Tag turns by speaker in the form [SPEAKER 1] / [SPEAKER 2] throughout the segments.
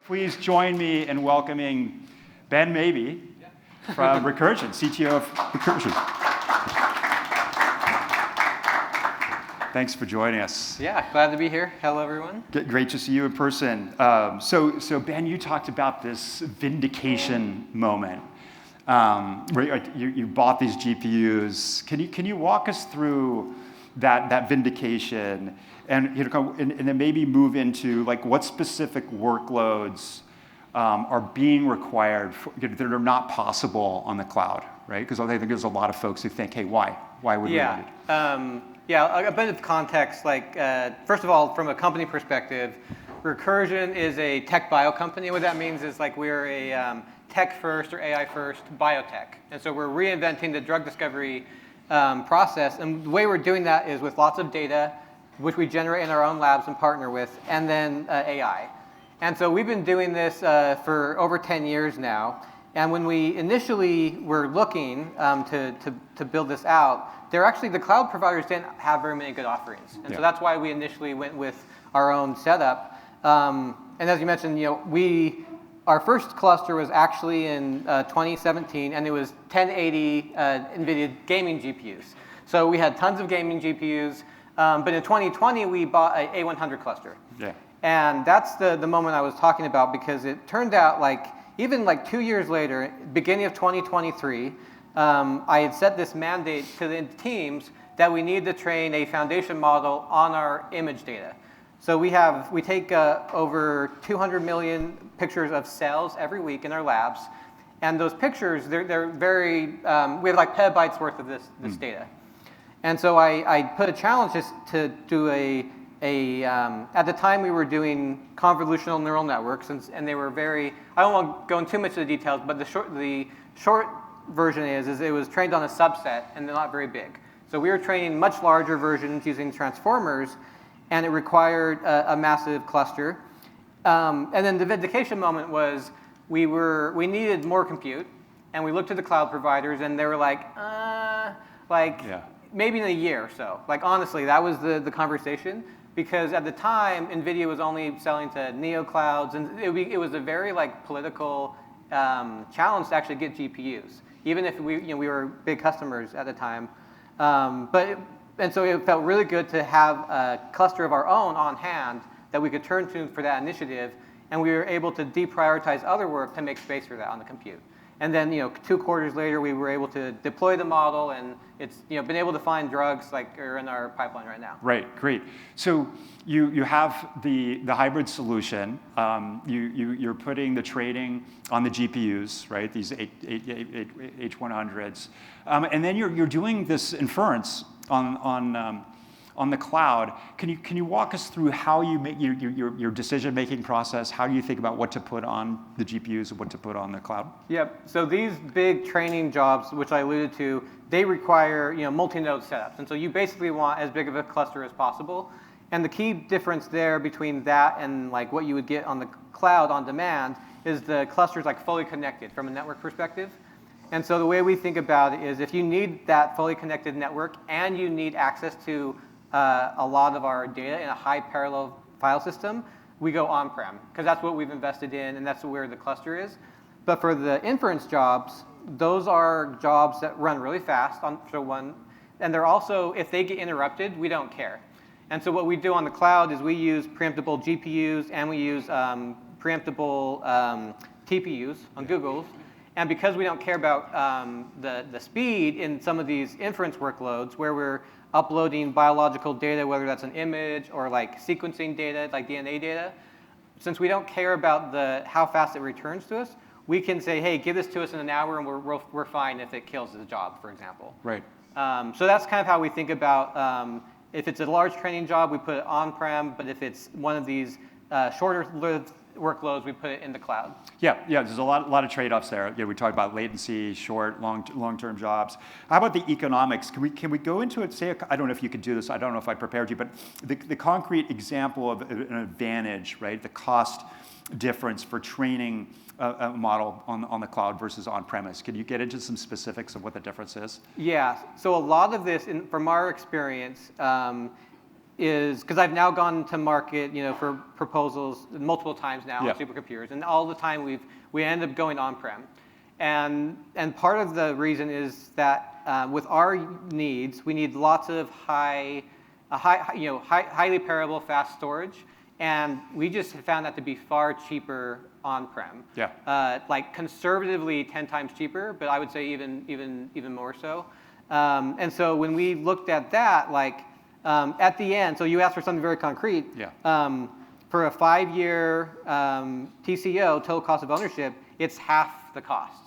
[SPEAKER 1] Please join me in welcoming Ben Mabey from Recursion, CTO of Recursion. Thanks for joining us.
[SPEAKER 2] Yeah, glad to be here. Hello, everyone.
[SPEAKER 1] Great to see you in person. So Ben, you talked about this vindication moment. Where you bought these GPUs. Can you walk us through that vindication, and then maybe move into like what specific workloads are being required that are not possible on the cloud, right? Because I think there's a lot of folks who think, hey, why would we need it?
[SPEAKER 2] Yeah, a bit of context. Like first of all, from a company perspective, Recursion is a tech bio company. What that means is like we're a tech first or AI first biotech, and so we're reinventing the drug discovery process. And the way we're doing that is with lots of data, which we generate in our own labs and partner with, and then AI. And so we've been doing this for over 10 years now. And when we initially were looking to build this out, the cloud providers didn't have very many good offerings. And so that's why we initially went with our own setup. And as you mentioned, our first cluster was actually in 2017, and it was 1080 NVIDIA gaming GPUs. So we had tons of gaming GPUs. But in 2020, we bought an A100 cluster.
[SPEAKER 1] Yeah.
[SPEAKER 2] And that's the moment I was talking about, because it turned out even 2 years later, beginning of 2023, I had set this mandate to the teams that we need to train a foundation model on our image data. So we take over 200 million pictures of cells every week in our labs, and those pictures, they're very, we have like petabytes worth of this data. And so I put a challenge to do at the time we were doing convolutional neural networks, and they were very, I don't want to go into too much of the details, but the short version is it was trained on a subset, and they're not very big. So we were training much larger versions using transformers, and it required a massive cluster. And then the vindication moment was we needed more compute, and we looked at the cloud providers, and they were maybe in a year or so. Honestly, that was the conversation, because at the time, NVIDIA was only selling to neoclouds, and it was a very political challenge to actually get GPUs, even if we were big customers at the time. And so it felt really good to have a cluster of our own on hand that we could turn to for that initiative, and we were able to deprioritize other work to make space for that on the compute. And then 2 quarters later, we were able to deploy the model, and it's been able to find drugs are in our pipeline right now.
[SPEAKER 1] Right, great. So you have the hybrid solution. You're putting the training on the GPUs, right? These H100s, and then you're doing this inference on the cloud. Can you walk us through how you make your decision-making process? How do you think about what to put on the GPUs and what to put on the cloud?
[SPEAKER 2] Yep. So these big training jobs, which I alluded to, they require multi-node setups, and so you basically want as big of a cluster as possible. And the key difference there between that and what you would get on the cloud on demand is the cluster's fully connected from a network perspective. And so the way we think about it is if you need that fully connected network and you need access to a lot of our data in a high parallel file system, we go on-prem, because that's what we've invested in, and that's where the cluster is. But for the inference jobs, those are jobs that run really fast and they're also, if they get interrupted, we don't care. And so what we do on the cloud is we use preemptible GPUs, and we use preemptible TPUs on Google's. And because we don't care about the speed in some of these inference workloads where we're uploading biological data, whether that's an image or sequencing data, like DNA data, since we don't care about how fast it returns to us, we can say, hey, give this to us in an hour, and we're fine if it kills the job, for example.
[SPEAKER 1] Right.
[SPEAKER 2] So that's kind of how we think about, if it's a large training job, we put it on-prem, but if it's one of these shorter-lived workloads, we put it in the cloud.
[SPEAKER 1] Yeah. There's a lot of trade-offs there. We talked about latency, short, long-term jobs. How about the economics? Can we go into it? Say, I don't know if you could do this. I don't know if I prepared you, but the concrete example of an advantage, right? The cost difference for training a model on the cloud versus on-premise. Can you get into some specifics of what the difference is?
[SPEAKER 2] Yeah. So a lot of this, from our experience, is because I've now gone to market, for proposals multiple times now on supercomputers, and all the time we end up going on-prem, and part of the reason is that with our needs, we need lots of highly parallel fast storage, and we just found that to be far cheaper on-prem.
[SPEAKER 1] Yeah.
[SPEAKER 2] Like conservatively 10 times cheaper, but I would say even more so. And so when we looked at that, at the end, so you asked for something very concrete.
[SPEAKER 1] Yeah.
[SPEAKER 2] For a 5-year TCO, total cost of ownership, it's half the cost,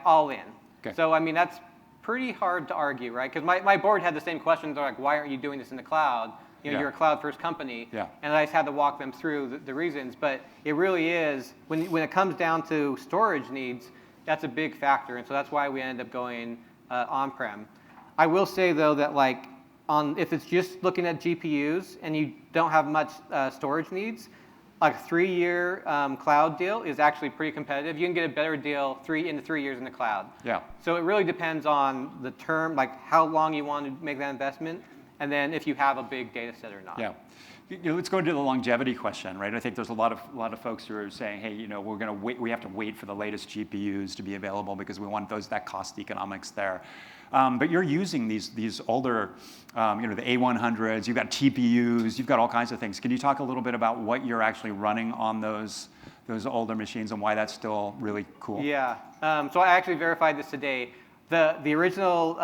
[SPEAKER 2] all in.
[SPEAKER 1] Okay.
[SPEAKER 2] So I mean, that's pretty hard to argue, right? Because my board had the same questions. They're like, why aren't you doing this in the cloud? You're a cloud-first company.
[SPEAKER 1] Yeah.
[SPEAKER 2] And I just had to walk them through the reasons. But it really is, when it comes down to storage needs, that's a big factor. And so that's why we ended up going on-prem. I will say, though, that if it's just looking at GPUs and you don't have much storage needs, a 3-year cloud deal is actually pretty competitive. You can get a better deal in 3 years in the cloud.
[SPEAKER 1] Yeah.
[SPEAKER 2] So it really depends on the term, how long you want to make that investment, and then if you have a big data set or not.
[SPEAKER 1] Yeah. Let's go into the longevity question, right? I think there's a lot of folks who are saying, hey, we're going to wait. We have to wait for the latest GPUs to be available because we want that cost economics there. But you're using these older, the A100s. You've got TPUs. You've got all kinds of things. Can you talk a little bit about what you're actually running on those older machines and why that's still really cool?
[SPEAKER 2] Yeah. So I actually verified this today. The original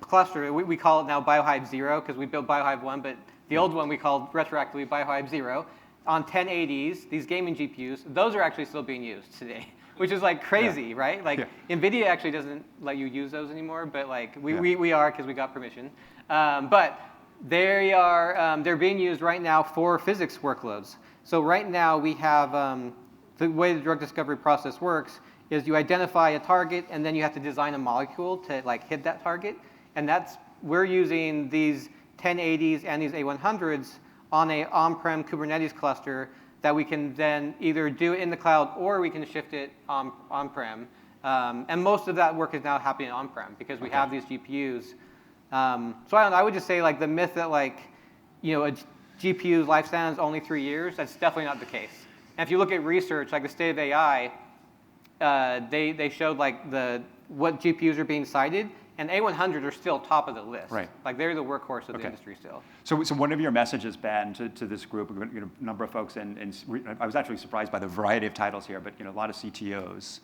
[SPEAKER 2] cluster, we call it now BioHive 0 because we built BioHive 1, but the old one we called retroactively BioHive 0 on 1080s, these gaming GPUs, those are actually still being used today, which is crazy, right? NVIDIA actually doesn't let you use those anymore, but we are because we got permission. But they're being used right now for physics workloads. So right now we have, the way the drug discovery process works is you identify a target and then you have to design a molecule to hit that target. And we're using these 1080s and these A100s on a on-prem Kubernetes cluster that we can then either do it in the cloud or we can shift it on-prem. And most of that work is now happening on-prem because we have these GPUs. So I don't know, I would just say the myth that a GPU's lifespan is only 3 years, that's definitely not the case. And if you look at research, the State of AI, they showed what GPUs are being cited, and A100 are still top of the list.
[SPEAKER 1] Right.
[SPEAKER 2] They're the workhorse of the industry still.
[SPEAKER 1] So one of your messages, Ben, to this group, a number of folks, and I was actually surprised by the variety of titles here, but a lot of CTOs.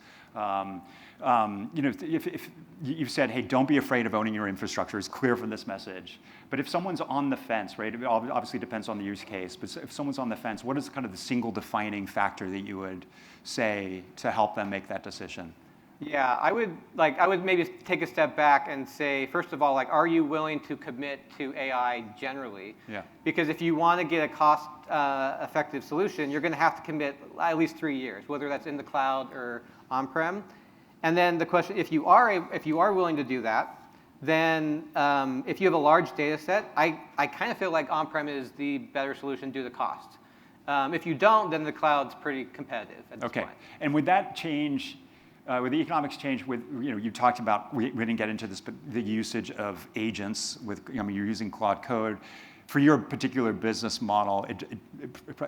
[SPEAKER 1] If you've said, hey, don't be afraid of owning your infrastructure, it's clear from this message. But if someone's on the fence, right, it obviously depends on the use case, but if someone's on the fence, what is kind of the single defining factor that you would say to help them make that decision?
[SPEAKER 2] Yeah, I would maybe take a step back and say, first of all, are you willing to commit to AI generally?
[SPEAKER 1] Yeah.
[SPEAKER 2] Because if you want to get a cost-effective solution, you're going to have to commit at least 3 years, whether that's in the cloud or on-prem. And then the question, if you are willing to do that, then if you have a large data set, I kind of feel like on-prem is the better solution due to cost. If you don't, then the cloud's pretty competitive at this point.
[SPEAKER 1] And would that change? Would the economics change with, you talked about, we didn't get into this, but the usage of agents with, you're using Claude Code. For your particular business model,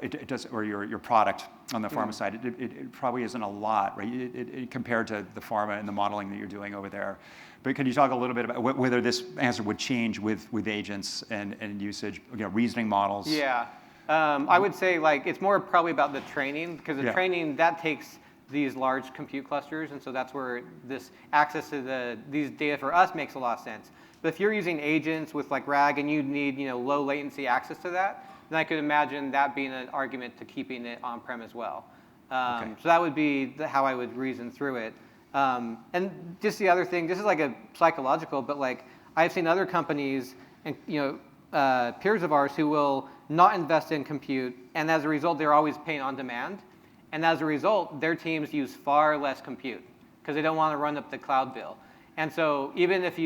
[SPEAKER 1] it does, or your product on the pharma side, it probably isn't a lot, right? Compared to the pharma and the modeling that you're doing over there. But can you talk a little bit about whether this answer would change with agents and usage, reasoning models?
[SPEAKER 2] Yeah, I would say it's more probably about the training, because the training, that takes these large compute clusters, and so that's where this access to these data for us makes a lot of sense. But if you're using agents with RAG and you need low latency access to that, then I could imagine that being an argument to keeping it on-prem as well. So that would be how I would reason through it. And just the other thing, this is a psychological, but I've seen other companies and peers of ours who will not invest in compute, and as a result, they're always paying on demand. And as a result, their teams use far less compute because they don't want to run up the cloud bill. And so even if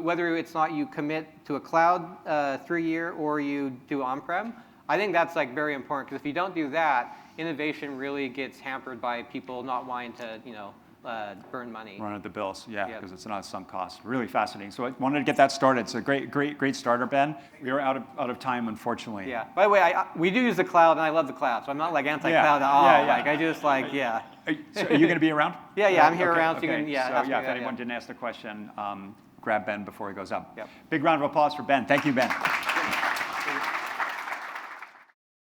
[SPEAKER 2] whether it's not you commit to a cloud 3-year or you do on-prem, I think that's very important, because if you don't do that, innovation really gets hampered by people not wanting to burn money.
[SPEAKER 1] Run at the bills, yeah,
[SPEAKER 2] Yep.
[SPEAKER 1] because it's not a sunk cost. Really fascinating. So I wanted to get that started. It's a great starter, Ben. We are out of time, unfortunately.
[SPEAKER 2] Yeah. By the way, we do use the cloud, and I love the cloud, so I'm not like anti-cloud at all. Like I just like
[SPEAKER 1] So are you going to be around?
[SPEAKER 2] Yeah, I'm here around. So
[SPEAKER 1] Okay.
[SPEAKER 2] you can, yeah.
[SPEAKER 1] So
[SPEAKER 2] ask me
[SPEAKER 1] if
[SPEAKER 2] that,
[SPEAKER 1] anyone didn't ask the question, grab Ben before he goes up.
[SPEAKER 2] Yep.
[SPEAKER 1] Big round of applause for Ben. Thank you, Ben.